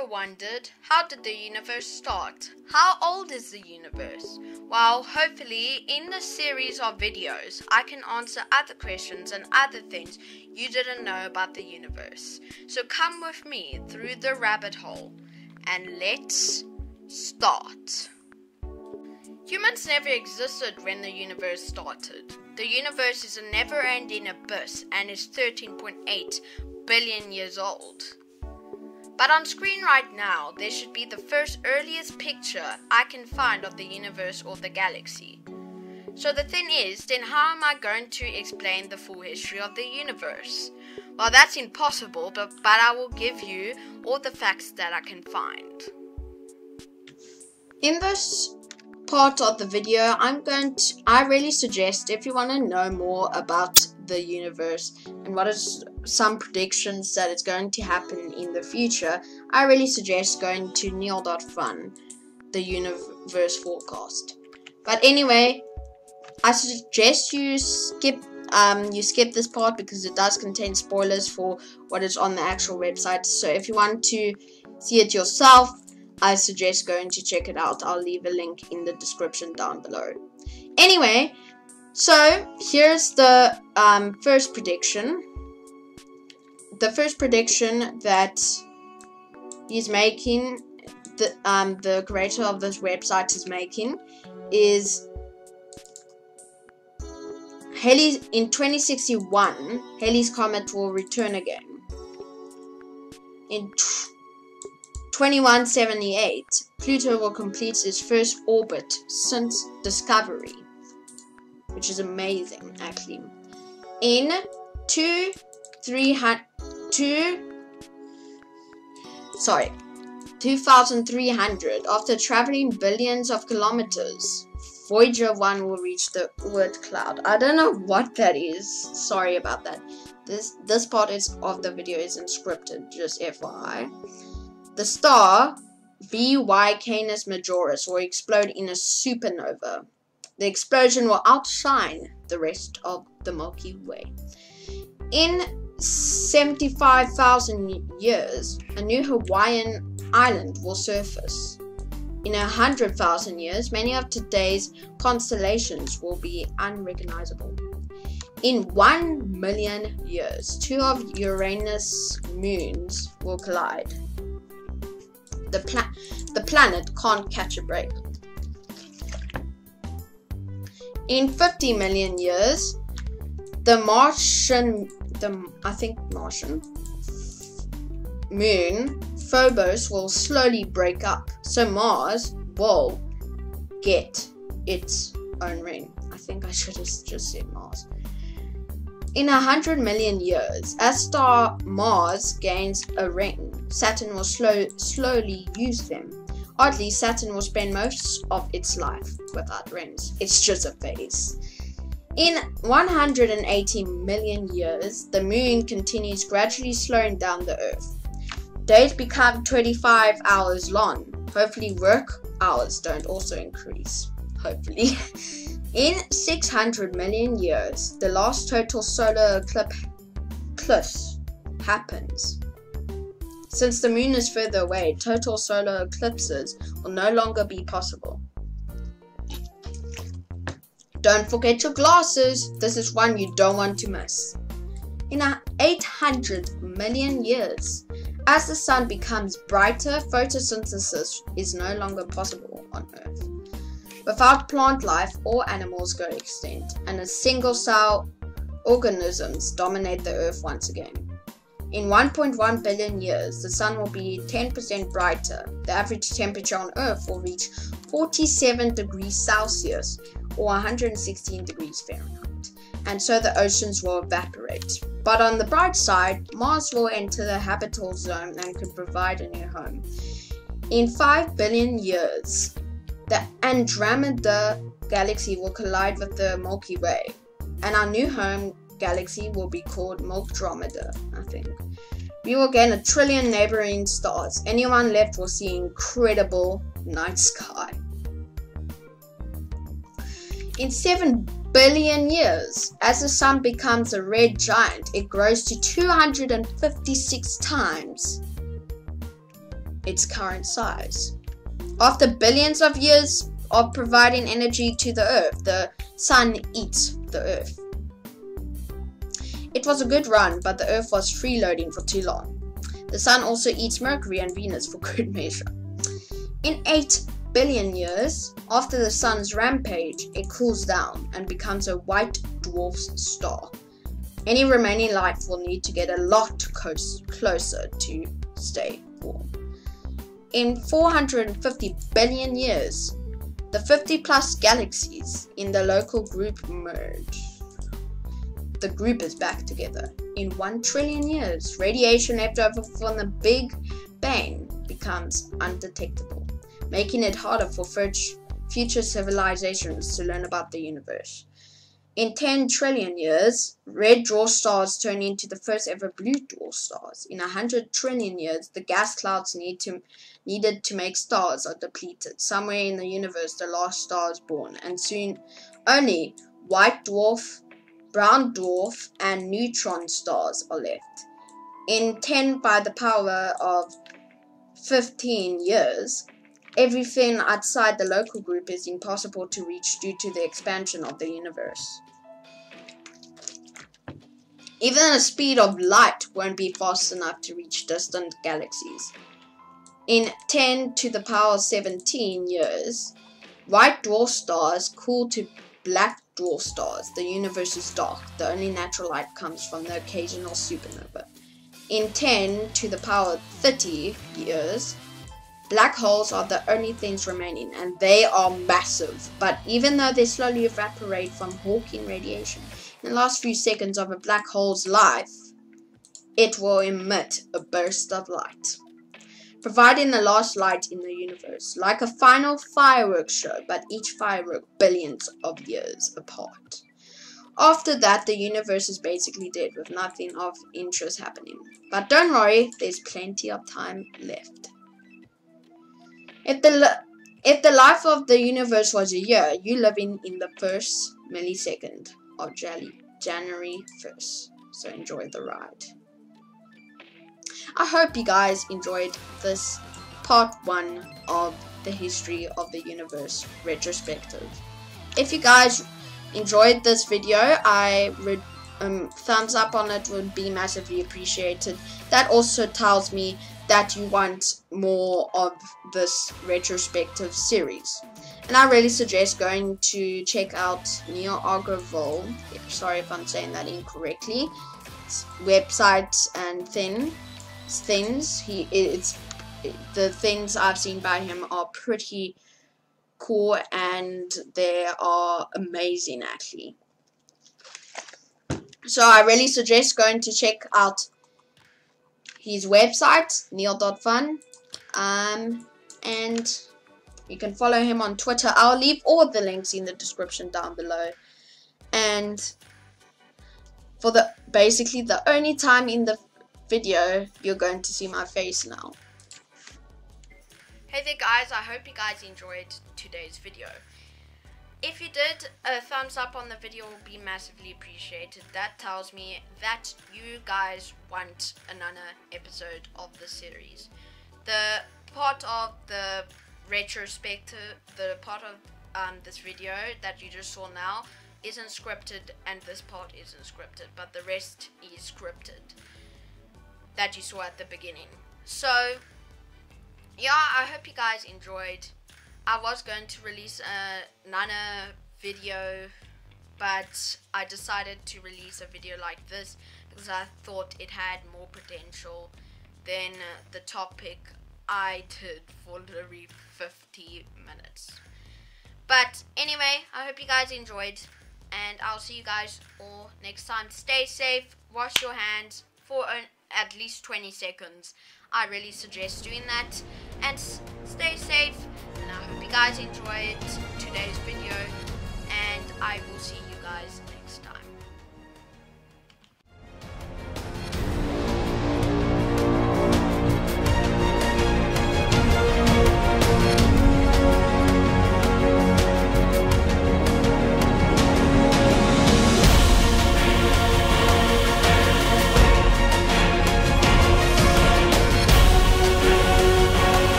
ever wondered, how did the universe start? How old is the universe? Well, hopefully in this series of videos, I can answer other questions and other things you didn't know about the universe. So come with me through the rabbit hole and let's start. Humans never existed when the universe started. The universe is a never-ending abyss and is 13.8 billion years old. But on screen right now, there should be the first earliest picture I can find of the universe or the galaxy. So the thing is, then how am I going to explain the full history of the universe? Well, that's impossible, but I will give you all the facts that I can find. In this part of the video, I really suggest, if you want to know more about the universe and what is some predictions that it's going to happen in the future, I really suggest going to neil.fun, the universe forecast. But anyway, I suggest you skip this part because it does contain spoilers for what is on the actual website. So if you want to see it yourself, I suggest going to check it out. I'll leave a link in the description down below. Anyway, so here's the first prediction. The first prediction that he's making, the creator of this website is making, is in 2061, Halley's Comet will return again. In 2178, Pluto will complete its first orbit since discovery, which is amazing, actually. In 2300, after traveling billions of kilometers, Voyager 1 will reach the Oort cloud. I don't know what that is. Sorry about that. This part of the video isn't scripted, just FYI. The star VY Canis Majoris will explode in a supernova. The explosion will outshine the rest of the Milky Way. In 75,000 years, a new Hawaiian island will surface. In 100,000 years, many of today's constellations will be unrecognizable. In 1 million years, 2 of Uranus' moons will collide. The planet can't catch a break. In 50 million years, the Martian moon Phobos will slowly break up, so Mars will get its own ring. I think I should have just said Mars. In 100 million years, as star Mars gains a ring, Saturn will slowly use them. Oddly, Saturn will spend most of its life without rings. It's just a phase. In 180 million years, the moon continues gradually slowing down the Earth. Days become 25 hours long. Hopefully work hours don't also increase. Hopefully. In 600 million years, the last total solar eclipse happens. Since the moon is further away, total solar eclipses will no longer be possible. Don't forget your glasses. This is one you don't want to miss. In 800 million years, as the sun becomes brighter, photosynthesis is no longer possible on Earth. Without plant life, all animals go extinct, and single-cell organisms dominate the Earth once again. In 1.1 billion years, the sun will be 10% brighter. The average temperature on Earth will reach 47 degrees Celsius or 116 degrees Fahrenheit, and so the oceans will evaporate. But on the bright side, Mars will enter the habitable zone and could provide a new home. In 5 billion years, the Andromeda galaxy will collide with the Milky Way, and our new home galaxy will be called Milkdromeda, I think. We will gain 1 trillion neighboring stars. Anyone left will see incredible night sky. In 7 billion years, as the sun becomes a red giant, it grows to 256 times its current size. After billions of years of providing energy to the Earth, the Sun eats the Earth. It was a good run, but the Earth was freeloading for too long. The Sun also eats Mercury and Venus for good measure. In 8 billion years, after the Sun's rampage, it cools down and becomes a white dwarf star. Any remaining life will need to get a lot closer to stay warm. In 450 billion years, the 50 plus galaxies in the local group merge. The group is back together. In 1 trillion years, radiation left over from the Big Bang becomes undetectable, making it harder for future civilizations to learn about the universe. In 10 trillion years, red dwarf stars turn into the first ever blue dwarf stars. In 100 trillion years, the gas clouds needed to make stars are depleted. Somewhere in the universe, the last star is born, and soon only white dwarf, brown dwarf, and neutron stars are left. In 10 by the power of 15 years, everything outside the local group is impossible to reach due to the expansion of the universe. Even the speed of light won't be fast enough to reach distant galaxies. In 10 to the power 17 years, white dwarf stars cool to black dwarf stars. The universe is dark. The only natural light comes from the occasional supernova. In 10 to the power 30 years, black holes are the only things remaining, and they are massive. But even though they slowly evaporate from Hawking radiation, in the last few seconds of a black hole's life, it will emit a burst of light, providing the last light in the universe, like a final fireworks show, but each firework billions of years apart. After that, the universe is basically dead, with nothing of interest happening. But don't worry, there's plenty of time left. If the life of the universe was a year, you living in the first millisecond of January 1st. So enjoy the ride. I hope you guys enjoyed this part 1 of the history of the universe retrospective. If you guys enjoyed this video, I would thumbs up on it would be massively appreciated. That also tells me that you want more of this retrospective series, and I really suggest going to check out Neil Agrawal, sorry if I'm saying that incorrectly, website and things. The things I've seen by him are pretty cool, and they are amazing actually. So I really suggest going to check out his website, neil.fun, and you can follow him on Twitter. I'll leave all the links in the description down below. And for basically the only time in the video you're going to see my face now. Hey there guys, I hope you guys enjoyed today's video. If you did, a thumbs up on the video will be massively appreciated. That tells me that you guys want another episode of the series. The part of the retrospective, the part of this video that you just saw now isn't scripted, and this part isn't scripted, but the rest is scripted that you saw at the beginning. So yeah, I hope you guys enjoyed. I was going to release another video, but I decided to release a video like this because I thought it had more potential than the topic I did for literally 50 minutes. But anyway, I hope you guys enjoyed, and I'll see you guys all next time. Stay safe, wash your hands for at least 20 seconds. I really suggest doing that, and stay safe. And I hope you guys enjoyed today's video, and I will see you guys next time.